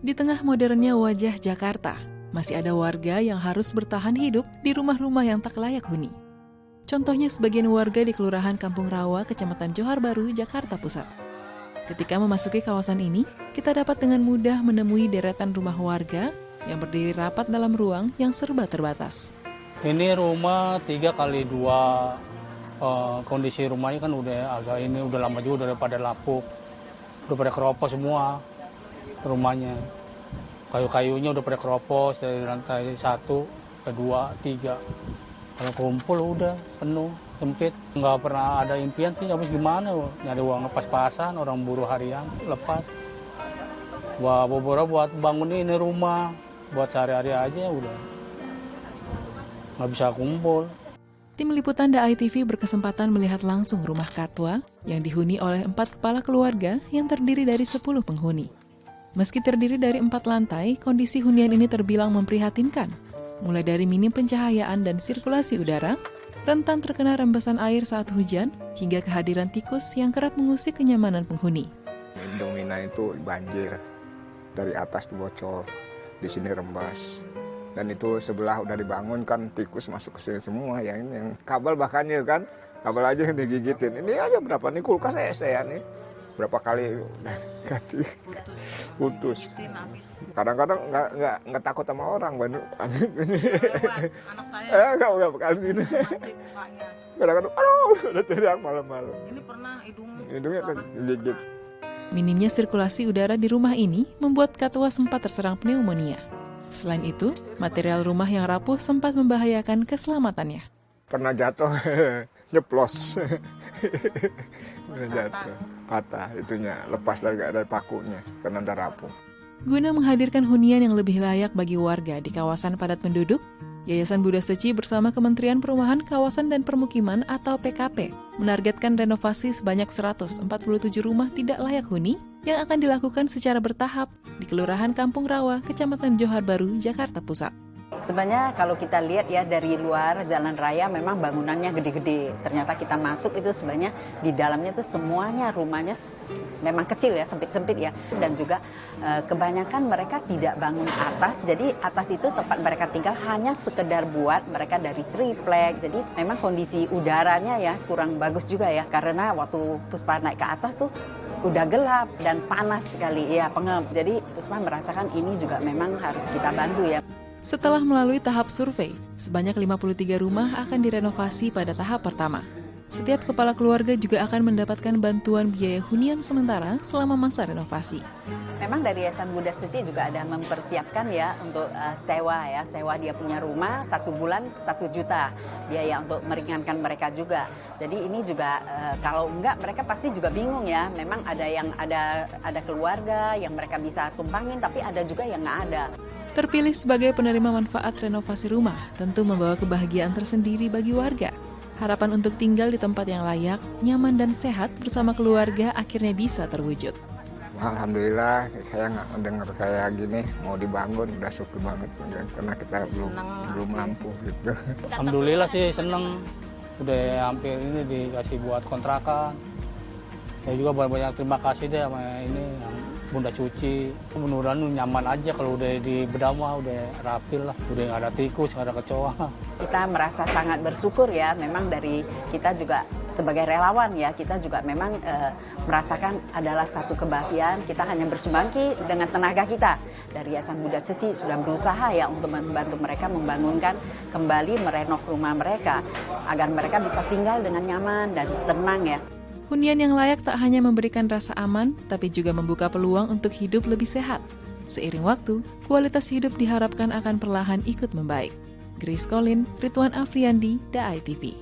Di tengah modernnya wajah Jakarta, masih ada warga yang harus bertahan hidup di rumah-rumah yang tak layak huni. Contohnya sebagian warga di Kelurahan Kampung Rawa, Kecamatan Johar Baru, Jakarta Pusat. Ketika memasuki kawasan ini, kita dapat dengan mudah menemui deretan rumah warga yang berdiri rapat dalam ruang yang serba terbatas. Ini rumah 3x2, kondisi rumahnya kan udah lama juga, udah pada lapuk, udah pada keropos semua rumahnya. Kayu-kayunya udah pada keropos dari lantai 1, 2, 3. Kalau kumpul udah penuh, sempit. Nggak pernah ada impian sih, habis gimana? Nyari uang pas-pasan, orang buruh harian, lepas. Wah, buat bangun ini rumah, buat sehari-hari aja udah. Nggak bisa kumpul. Tim Liputan DAI TV berkesempatan melihat langsung rumah Katwa yang dihuni oleh 4 kepala keluarga yang terdiri dari 10 penghuni. Meski terdiri dari 4 lantai, kondisi hunian ini terbilang memprihatinkan. Mulai dari minim pencahayaan dan sirkulasi udara, rentan terkena rembesan air saat hujan, hingga kehadiran tikus yang kerap mengusik kenyamanan penghuni. Indomina itu banjir, dari atas bocor, di sini rembas. Dan itu sebelah udah dibangun kan tikus masuk ke sini semua, yang ini yang kabel bahkannya kan, kabel aja yang digigitin. Ini aja berapa nih kulkas saya nih, berapa kali ganti putus. Kadang-kadang nggak takut sama orang, anak saya. Nggak bekal ini. Kadang-kadang, udah teriak malam-malam. Ini pernah hidungnya kan gigit. Minimnya sirkulasi udara di rumah ini membuat Katwa sempat terserang pneumonia. Selain itu, material rumah yang rapuh sempat membahayakan keselamatannya. Pernah jatuh, nyeplos. Pernah jatuh, patah itunya, lepas dari pakunya, karena udah rapuh. Guna menghadirkan hunian yang lebih layak bagi warga di kawasan padat penduduk, Yayasan Buddha Seci bersama Kementerian Perumahan Kawasan dan Permukiman atau PKP menargetkan renovasi sebanyak 147 rumah tidak layak huni yang akan dilakukan secara bertahap di Kelurahan Kampung Rawa, Kecamatan Johar Baru, Jakarta Pusat. Sebenarnya kalau kita lihat ya dari luar jalan raya memang bangunannya gede-gede. Ternyata kita masuk itu sebenarnya di dalamnya itu semuanya rumahnya memang kecil ya, sempit-sempit ya. Dan juga kebanyakan mereka tidak bangun atas. Jadi atas itu tempat mereka tinggal hanya sekedar buat mereka dari triplek. Jadi memang kondisi udaranya ya kurang bagus juga ya. Karena waktu Puspa naik ke atas tuh udah gelap dan panas sekali ya, pengap. Jadi Puspa merasakan ini juga memang harus kita bantu ya. Setelah melalui tahap survei, sebanyak 53 rumah akan direnovasi pada tahap pertama. Setiap kepala keluarga juga akan mendapatkan bantuan biaya hunian sementara selama masa renovasi. Memang dari Yayasan Buddha Seci juga ada mempersiapkan ya untuk sewa dia punya rumah 1 bulan 1 juta biaya untuk meringankan mereka juga. Jadi ini juga kalau enggak mereka pasti juga bingung ya. Memang ada yang ada keluarga yang mereka bisa tumpangin tapi ada juga yang nggak ada. Terpilih sebagai penerima manfaat renovasi rumah tentu membawa kebahagiaan tersendiri bagi warga. Harapan untuk tinggal di tempat yang layak, nyaman dan sehat bersama keluarga akhirnya bisa terwujud. Alhamdulillah, saya nggak mendengar saya gini mau dibangun, udah syukur banget karena kita belum mampu gitu. Alhamdulillah sih seneng, udah hampir ini dikasih buat kontrakan. Saya juga banyak terima kasih deh sama ini yang Bunda Cuci. Mudah-mudahan nyaman aja kalau udah di bedah mah udah rapi lah, udah nggak ada tikus, nggak ada kecoa. Kita merasa sangat bersyukur ya, memang dari kita juga sebagai relawan ya, kita juga memang merasakan adalah satu kebahagiaan. Kita hanya bersumbangi dengan tenaga kita. Dari Yayasan Buddha Seci sudah berusaha ya untuk membantu mereka membangunkan kembali merenov rumah mereka agar mereka bisa tinggal dengan nyaman dan tenang ya. Hunian yang layak tak hanya memberikan rasa aman, tapi juga membuka peluang untuk hidup lebih sehat. Seiring waktu, kualitas hidup diharapkan akan perlahan ikut membaik. Grace Colin, Ridwan Afriandi, DAI TV.